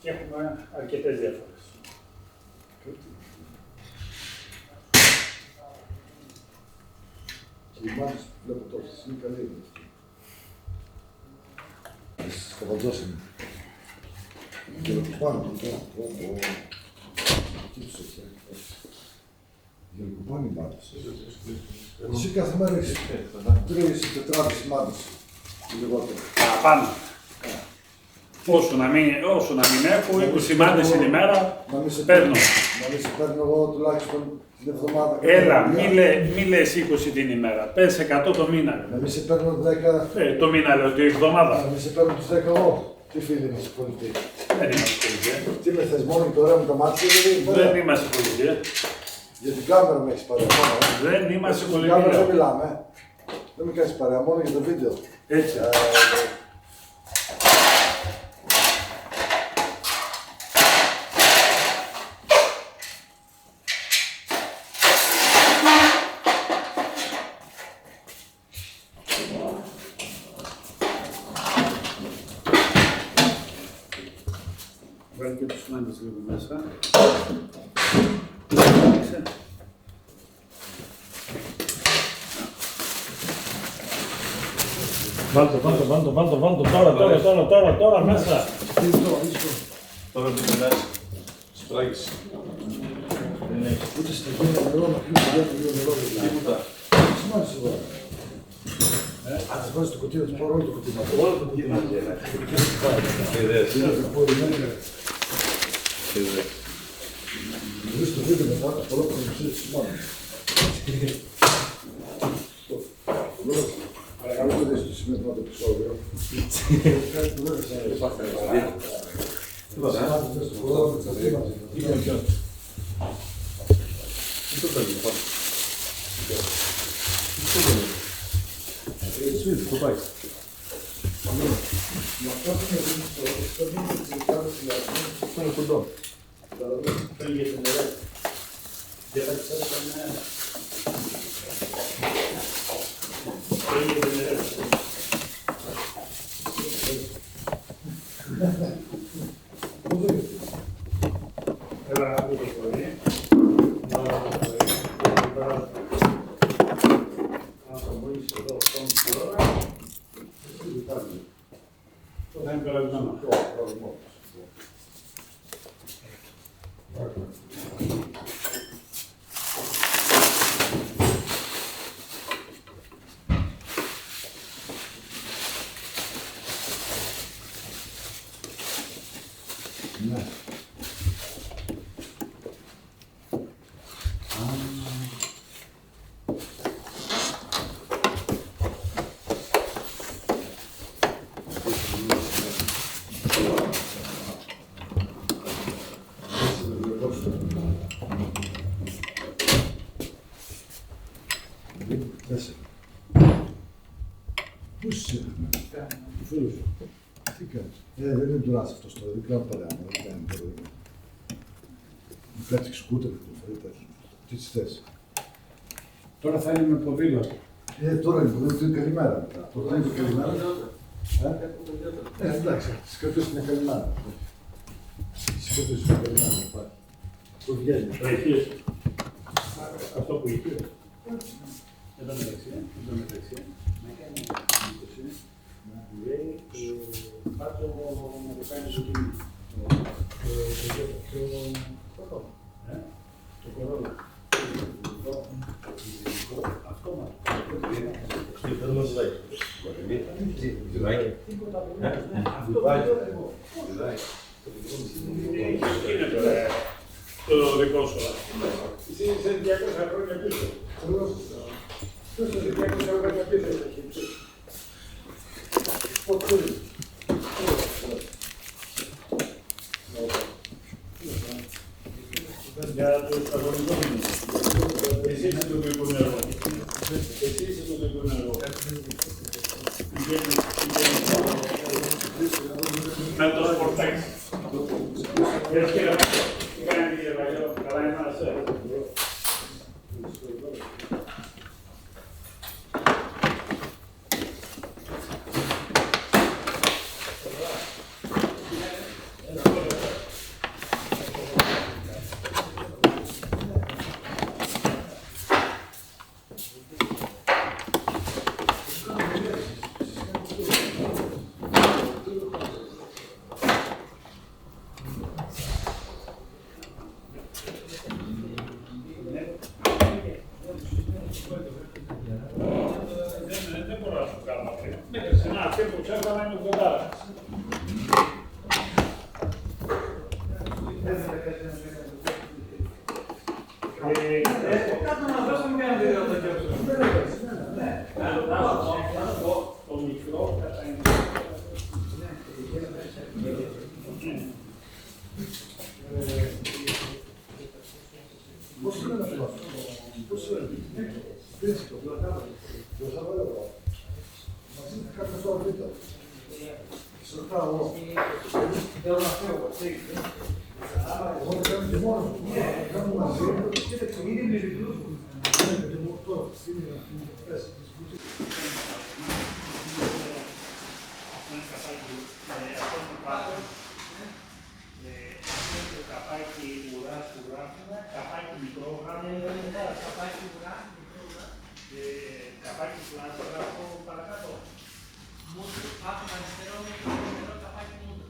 Και έχουμε αρκετές διαφορές. Και οι μάχες που βλέπω τώρα, είναι καλή. Σκαβαντώσαμε. Και το πάνω, για το κουπάνι μάτες. Εσύ κάθε μέρα έχεις 3-4 μάτες. Λιγότερο. Παραπάνω. Όσο να μην έχω, 20 μάτες την ημέρα, παίρνω. Να μην σε παίρνω εγώ τουλάχιστον την εβδομάδα. Έλα, μη λες 20 την ημέρα, πες 100 το μήνα. Να μην σε παίρνω 10. Το μήνα λέω, την εβδομάδα. Να μην σε παίρνω τους 10 εγώ. Τι φίλοι είμαστε πολιτικοί. Δεν είμαστε πολιτεία. Τι με θες μόνο και τώρα με τα μάτια Δεν είμαστε πολιτεία. Για την κάμερα με έχεις παρέα μόνο. Δεν είμαστε Για την κάμερα δεν πολιτεία. μιλάμε. Δεν με κάνεις παρέα, μόνο για το βίντεο. Έτσι. Βάλει και τους μάντες λίγο μέσα. Βάλτε, τώρα μέσα. Τώρα δεν περνάς, σπράγεις. Ούτε στην κοινή νερό να πίνεις λίγο νερό. Τίποτα. Σημάνεις εδώ. Αν θα βάζεις το κουτί, θα πάρω όλο το κουτί μαζί. Όλο το κουτί μαζί. Ιδέες. Δεις το βίντεο μετά, το πρώτο κομμισί της σημάνεις. Παρακαλώ το δεις το σημείο του επεισόδιο. Κάτι που δεν θα σημάνεις στο χώρο, θα σημάνεις. Τι το παίρνει, πάμε. Σφίδι, το πάει. Αυτό είναι κοντό. Φέρνει για την νερό. Για τα ξέρω τα νερά. Φέρνει για την νερό. Έλα να πω το πρωί. Θα είναι περασμένο. Ναι. 4. Πού είσαι, φίλος σου. Τι κάνεις. Δεν είναι τουράς αυτός τώρα, δεν κάνω παρέα, δεν κάνει τώρα. Μου κάτσει σκούτερ και το φέρει τέτοιο. Τι τις θες. Τώρα θα είναι με ποδήλατο. Τώρα είναι ποδήλατο, είναι καλημέρα μετά. Τώρα είναι καλημέρα. Εντάξει, στις καφές είναι καλημέρα. Στις καφές είναι καλημέρα. Το βγαίνει. Έχεις αυτό που είχε. Εδώ μεταξύ, να κάνει εντύπωση, λέει, πάτω να το κάνει στο κινητό. Το κορόλο. Αυτό μας. Δεν μας λέει. Είναι το δικό σου. Εσύ είσαι 200 χρόνια πίσω. Ποιος είσαι 200 χρόνια πίσω. Για τους αγωνικούς. Εσύ είσαι το δικό νερό. Εσύ είσαι το δικό νερό. Με το σπορτάκι. Έτσι και τι κάνει κύριε Βαγιό, καλά είμαστε. Δεν μπορώ να σου κάνω αυτό. Μέχρι να αυτό που ξέρω να είναι κοντά. Κάτω να δώσουμε μια αντίδραση. Το μικρό κατά είναι. Πώς είναι αυτό. Πώς είναι. Πρίσκο, το Σαββατό. Μαζί με κάποιος άλλο βίντεο. Σε ρωτάω εγώ. Θέλω να φύγω. Εγώ δεν κάνω και μόνος μου. Κάνω μαζί. Κοίταξε, είναι με βιβλούς μου. Είναι και μου αυτό. Είναι να μου πέσει. Καπάκι ουρά που γράφουμε, καπάκι μικρό γράφουμε, καπάκι ουρά, καπάκι πλάσμα γράφω παρακάτω. Μούτρου, πάθω αριστερό με το καπάκι μούτρου.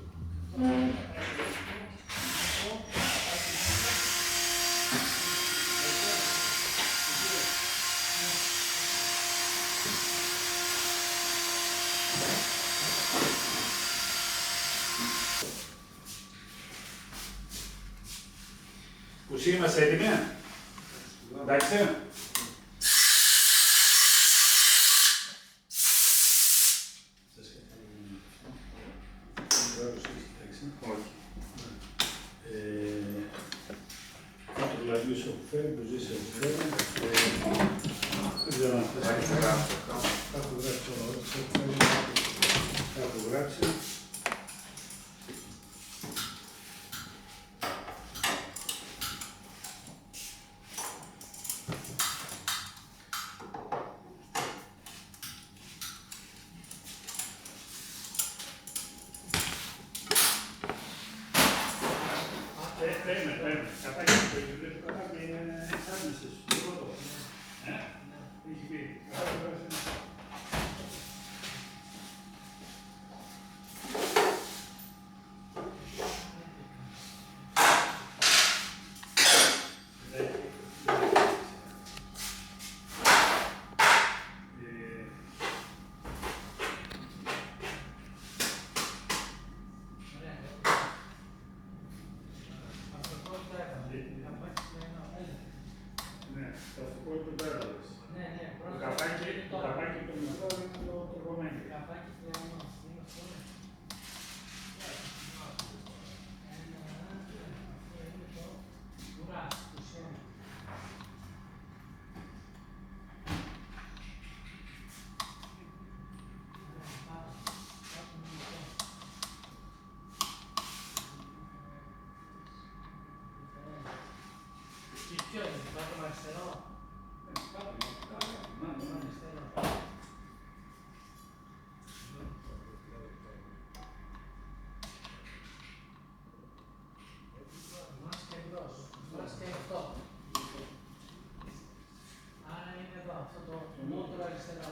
Κουσί, είμαστε έτοιμοι. Εντάξει. Θα το λαγίσω που φέρει, που ζήσει που φέρει. Δεν ξέρω αν θες να γράψω. Κάπου γράψει όλα. Κάπου γράψει. Παίρνε. Καπάκι το ίδιο το καπάκι είναι εξάρτησης. Έχει πει. Το καπάκι αριστερό. Μας και εμπρός, μας και αυτό. Άρα είναι εδώ, αυτό το μότορο αριστερά.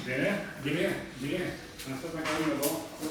Bene, bene, bene. Sono stato anche io dopo.